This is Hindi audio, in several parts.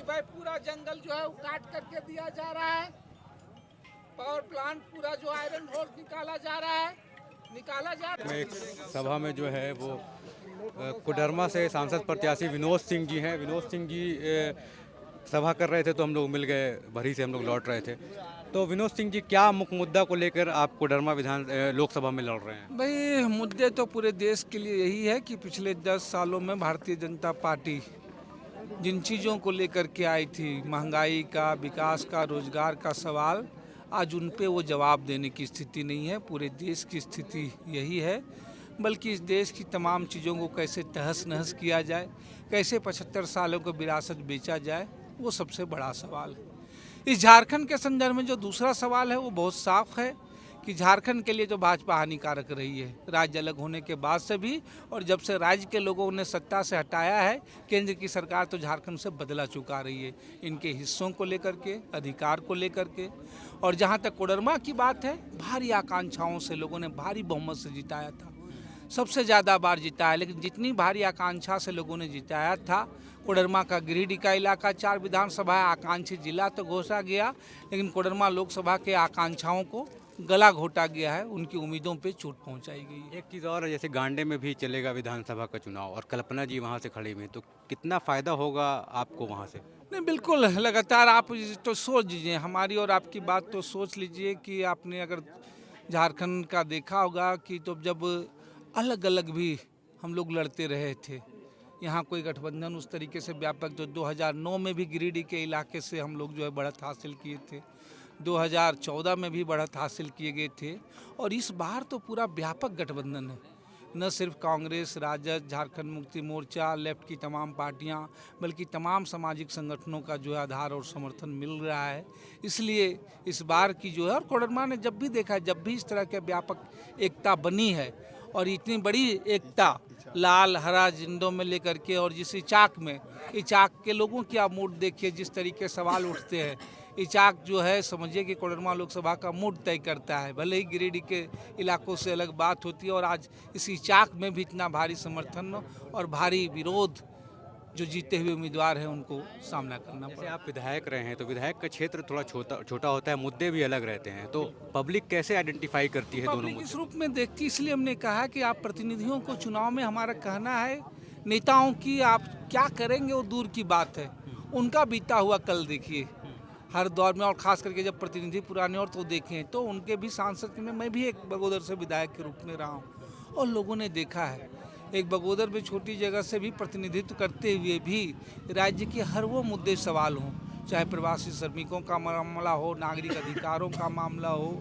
भाई पूरा जंगल जो है वो काट करके दिया जा रहा है। पावर प्लांट पूरा जो आयरन होल निकाला जा रहा है, में एक सभा में जो है वो कोडरमा से सांसद प्रत्याशी विनोद सिंह जी हैं। विनोद सिंह जी सभा कर रहे थे तो हम लोग मिल गए, भरी से हम लोग लौट रहे थे। तो विनोद सिंह जी, क्या मुख्य मुद्दा को लेकर आप कोडरमा लोकसभा में लड़ रहे हैं? भाई मुद्दे तो पूरे देश के लिए यही है कि पिछले 10 सालों में भारतीय जनता पार्टी जिन चीज़ों को लेकर के आई थी, महंगाई का, विकास का, रोजगार का सवाल, आज उन पे वो जवाब देने की स्थिति नहीं है। पूरे देश की स्थिति यही है, बल्कि इस देश की तमाम चीज़ों को कैसे तहस नहस किया जाए, कैसे 75 सालों को विरासत बेचा जाए, वो सबसे बड़ा सवाल है। इस झारखंड के संदर्भ में जो दूसरा सवाल है वो बहुत साफ है कि झारखंड के लिए तो भाजपा हानिकारक रही है, राज्य अलग होने के बाद से भी। और जब से राज्य के लोगों ने सत्ता से हटाया है, केंद्र की सरकार तो झारखंड से बदला चुका रही है, इनके हिस्सों को लेकर के, अधिकार को लेकर के। और जहाँ तक कोडरमा की बात है, भारी आकांक्षाओं से लोगों ने भारी बहुमत से जिताया था, सबसे ज़्यादा बार जिताया। लेकिन जितनी भारी आकांक्षा से लोगों ने जिताया था, कोडरमा का गिरिडीह का इलाका 4 विधानसभा आकांक्षी जिला तो घोषा गया, लेकिन कोडरमा लोकसभा के आकांक्षाओं को गला घोटा गया है, उनकी उम्मीदों पे चोट पहुंचाई गई है। एक चीज़ और है, जैसे गांडे में भी चलेगा विधानसभा का चुनाव और कल्पना जी वहाँ से खड़ी हुई हैं, तो कितना फ़ायदा होगा आपको वहाँ से? नहीं, बिल्कुल लगातार आप तो सोच लीजिए, हमारी और आपकी बात तो सोच लीजिए कि आपने अगर झारखंड का देखा होगा कि तो जब अलग अलग भी हम लोग लड़ते रहे थे, यहाँ कोई गठबंधन उस तरीके से व्यापक, जो 2009 में भी गिरिडीह के इलाके से हम लोग जो है बढ़त हासिल किए थे, 2014 में भी बढ़त हासिल किए गए थे। और इस बार तो पूरा व्यापक गठबंधन है, न सिर्फ कांग्रेस, राजद, झारखंड मुक्ति मोर्चा, लेफ्ट की तमाम पार्टियां, बल्कि तमाम सामाजिक संगठनों का जो है आधार और समर्थन मिल रहा है। इसलिए इस बार की जो है, और कोडरमा ने जब भी देखा, जब भी इस तरह के व्यापक एकता बनी है, और इतनी बड़ी एकता लाल हरा झंडों में लेकर के, और जिस इचाक में, इचाक के लोगों की आप मूड देखिए, जिस तरीके सवाल उठते हैं, इचाक जो है समझिए कि कोडरमा लोकसभा का मूड तय करता है। भले ही गिरिडीह के इलाकों से अलग बात होती है, और आज इस इचाक में भी इतना भारी समर्थन और भारी विरोध जो जीते हुए उम्मीदवार हैं उनको सामना करना जैसे पड़ा। आप विधायक रहे हैं, तो विधायक का क्षेत्र थोड़ा छोटा होता है, मुद्दे भी अलग रहते हैं, तो पब्लिक कैसे आइडेंटिफाई करती है दोनों पब्लिक इस मुद्दे? रूप में देखती, इसलिए हमने कहा कि आप प्रतिनिधियों को चुनाव में, हमारा कहना है, नेताओं की आप क्या करेंगे वो दूर की बात है, उनका बीता हुआ कल देखिए हर दौर में। और खास करके जब प्रतिनिधि पुराने और तो देखें, तो उनके भी सांसद में मैं भी एक बगोदर से विधायक के रूप में रहा हूँ, और लोगों ने देखा है एक बगोदर में छोटी जगह से भी प्रतिनिधित्व करते हुए भी राज्य के हर वो मुद्दे सवाल हों, चाहे प्रवासी श्रमिकों का मामला हो, नागरिक अधिकारों का मामला हो,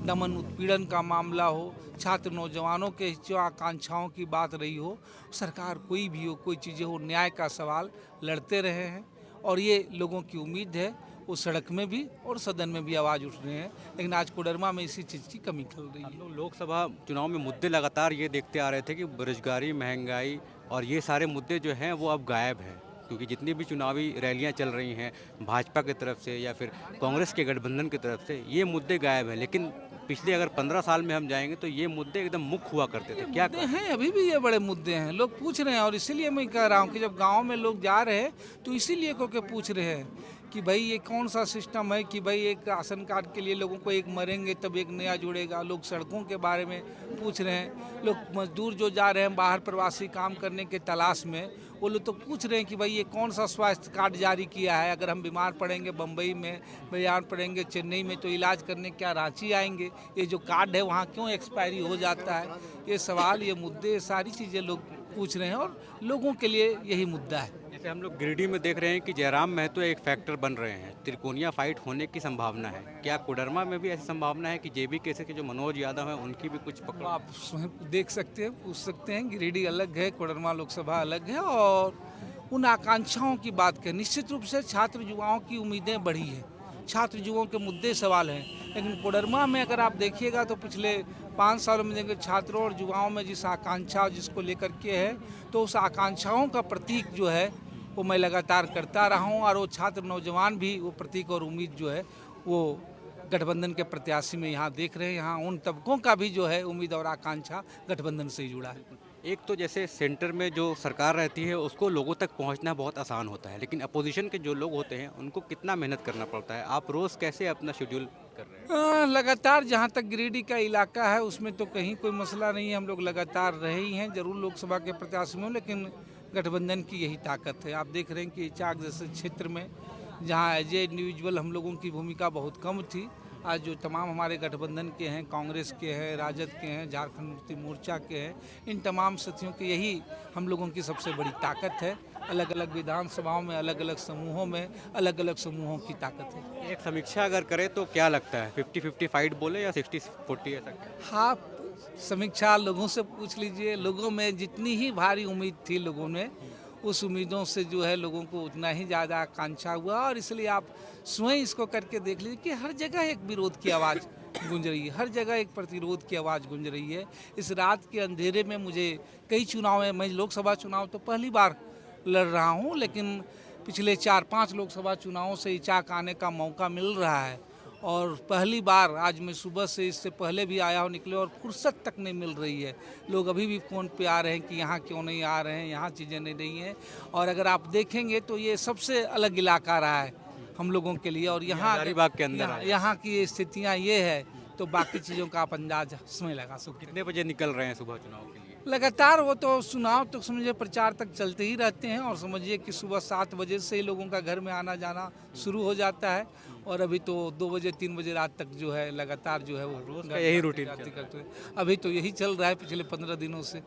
दमन उत्पीड़न का मामला हो, छात्र नौजवानों के जो आकांक्षाओं की बात रही हो, सरकार कोई भी हो, कोई चीज़ें हो, न्याय का सवाल लड़ते रहे हैं। और ये लोगों की उम्मीद है, वो सड़क में भी और सदन में भी आवाज़ उठ रहे हैं। लेकिन आज कोडरमा में इसी चीज़ की कमी खल रही है। लोकसभा चुनाव में मुद्दे लगातार ये देखते आ रहे थे कि बेरोजगारी, महंगाई और ये सारे मुद्दे जो हैं वो अब गायब हैं, क्योंकि जितनी भी चुनावी रैलियां चल रही हैं भाजपा की तरफ से या फिर कांग्रेस के गठबंधन की तरफ से, ये मुद्दे गायब हैं। लेकिन पिछले अगर 15 साल में हम जाएंगे तो ये मुद्दे एकदम मुख्य हुआ करते थे। क्या मुद्दे हैं, अभी भी ये बड़े मुद्दे हैं, लोग पूछ रहे हैं। और इसीलिए मैं कह रहा हूँ कि जब गांव में लोग जा रहे हैं, तो इसीलिए क्योंकि पूछ रहे हैं कि भाई ये कौन सा सिस्टम है कि भाई एक राशन कार्ड के लिए लोगों को एक मरेंगे तब एक नया जुड़ेगा। लोग सड़कों के बारे में पूछ रहे हैं, लोग मजदूर जो जा रहे हैं बाहर प्रवासी काम करने के तलाश में, वो लोग तो पूछ रहे हैं कि भाई ये कौन सा स्वास्थ्य कार्ड जारी किया है, अगर हम बीमार पड़ेंगे बम्बई में, बीमार पड़ेंगे चेन्नई में, तो इलाज करने क्या रांची आएंगे, ये जो कार्ड है वहाँ क्यों एक्सपायरी हो जाता है। ये सवाल, ये मुद्दे, ये सारी चीज़ें लोग पूछ रहे हैं, और लोगों के लिए यही मुद्दा है। जैसे हम लोग गिरिडीह में देख रहे हैं कि जयराम महतो एक फैक्टर बन रहे हैं, त्रिकोणीय फाइट होने की संभावना है। क्या कोडरमा में भी ऐसी संभावना है कि जेबी केसरी के जो मनोज यादव हैं उनकी भी कुछ पकड़? आप स्वयं देख सकते हैं, पूछ सकते हैं। गिरिडीह अलग है, कोडरमा लोकसभा अलग है, और उन आकांक्षाओं की बात करें, निश्चित रूप से छात्र युवाओं की उम्मीदें बढ़ी हैं, छात्र युवाओं के मुद्दे सवाल हैं। लेकिन कोडरमा में अगर आप देखिएगा तो पिछले 5 सालों में देखेंगे छात्रों और युवाओं में जिस आकांक्षा जिसको लेकर के है, तो उस आकांक्षाओं का प्रतीक जो है वो मैं लगातार करता रहा हूँ। और वो छात्र नौजवान भी वो प्रतीक और उम्मीद जो है वो गठबंधन के प्रत्याशी में यहाँ देख रहे हैं। यहाँ उन तबकों का भी जो है उम्मीद और आकांक्षा गठबंधन से ही जुड़ा है। एक तो जैसे सेंटर में जो सरकार रहती है उसको लोगों तक पहुंचना बहुत आसान होता है, लेकिन अपोजिशन के जो लोग होते हैं उनको कितना मेहनत करना पड़ता है। आप रोज़ कैसे अपना शेड्यूल कर रहे हैं? लगातार जहाँ तक गिरिडीह का इलाका है उसमें तो कहीं कोई मसला नहीं है, हम लोग लगातार रहे ही हैं। जरूर लोकसभा के प्रत्याशी में हूँ, लेकिन गठबंधन की यही ताकत है। आप देख रहे हैं कि चाक जैसे क्षेत्र में जहाँ एज ए इंडिविजुअल हम लोगों की भूमिका बहुत कम थी, आज जो तमाम हमारे गठबंधन के हैं, कांग्रेस के हैं, राजद के हैं, झारखंड मुक्ति मोर्चा के हैं, इन तमाम साथियों की यही हम लोगों की सबसे बड़ी ताकत है। अलग अलग विधानसभाओं में, अलग अलग समूहों में, अलग अलग समूहों की ताकत है। एक समीक्षा अगर करें तो क्या लगता है, 50-50 फाइट बोले या 60-40 ऐसा क्या? हाँ, समीक्षा लोगों से पूछ लीजिए। लोगों में जितनी ही भारी उम्मीद थी लोगों ने, उस उम्मीदों से जो है लोगों को उतना ही ज़्यादा आकांक्षा हुआ, और इसलिए आप स्वयं इसको करके देख लीजिए कि हर जगह एक विरोध की आवाज़ गूंज रही है, हर जगह एक प्रतिरोध की आवाज़ गूंज रही है। इस रात के अंधेरे में मुझे कई चुनाव में, मैं लोकसभा चुनाव तो पहली बार लड़ रहा हूँ, लेकिन पिछले 4-5 लोकसभा चुनावों से इचाक आने का मौका मिल रहा है, और पहली बार आज मैं सुबह से, इससे पहले भी आया हूँ, निकले, और फुर्सत तक नहीं मिल रही है। लोग अभी भी फ़ोन पे आ रहे हैं कि यहाँ क्यों नहीं आ रहे हैं, यहाँ चीज़ें नहीं रही हैं। और अगर आप देखेंगे तो ये सबसे अलग इलाका रहा है हम लोगों के लिए, और यहाँ हजारीबाग के अंदर यहाँ, आए। यहाँ की स्थितियाँ ये है, तो बाकी चीज़ों का आप अंदाज समय लगा सकते हैं। कितने बजे निकल रहे हैं सुबह चुनाव के लिए? लगातार वो तो चुनाव तो समझिए प्रचार तक चलते ही रहते हैं, और समझिए कि सुबह 7 बजे से ही लोगों का घर में आना जाना शुरू हो जाता है, और अभी तो 2 बजे 3 बजे रात तक जो है लगातार जो है वो रोज़ का यही रूटीन जाती करते हैं। अभी तो यही चल रहा है पिछले 15 दिनों से।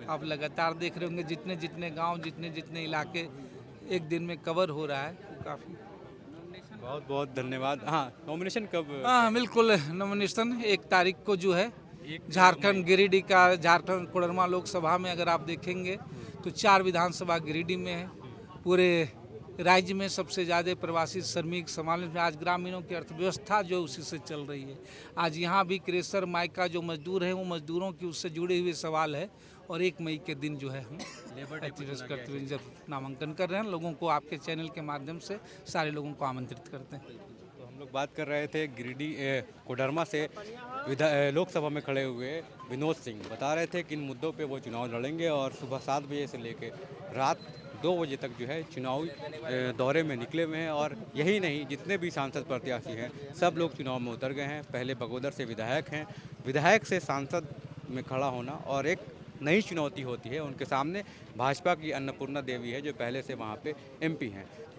आप लगातार देख रहे होंगे जितने जितने गांव, जितने जितने इलाके एक दिन में कवर हो रहा है, वो काफ़ी। बहुत बहुत धन्यवाद। हाँ, नॉमिनेशन कब? हाँ बिल्कुल, नॉमिनेशन 1 तारीख को जो है झारखंड गिरिडीह का, झारखंड कोडरमा लोकसभा में अगर आप देखेंगे तो 4 विधानसभा गिरिडीह में है। पूरे राज्य में सबसे ज़्यादा प्रवासी श्रमिक समावेश में, आज ग्रामीणों की अर्थव्यवस्था जो उसी से चल रही है। आज यहाँ भी क्रेशर माइका जो मजदूर हैं, वो मजदूरों की उससे जुड़े हुए सवाल है, और 1 मई के दिन जो है हम एक्टिविस्ट करते हुए जब नामांकन कर रहे हैं, लोगों को आपके चैनल के माध्यम से सारे लोगों को आमंत्रित करते हैं। तो हम लोग बात कर रहे थे गिरिडीह कोडरमा से लोकसभा में खड़े हुए विनोद सिंह बता रहे थे कि इन मुद्दों पे वो चुनाव लड़ेंगे, और सुबह 7 बजे से लेकर रात 2 बजे तक जो है चुनावी दौरे में निकले हुए हैं। और यही नहीं, जितने भी सांसद प्रत्याशी हैं सब लोग चुनाव में उतर गए हैं। पहले बगोदर से विधायक हैं, विधायक से सांसद में खड़ा होना और एक नई चुनौती होती है। उनके सामने भाजपा की अन्नपूर्णा देवी है जो पहले से वहाँ पे MP हैं।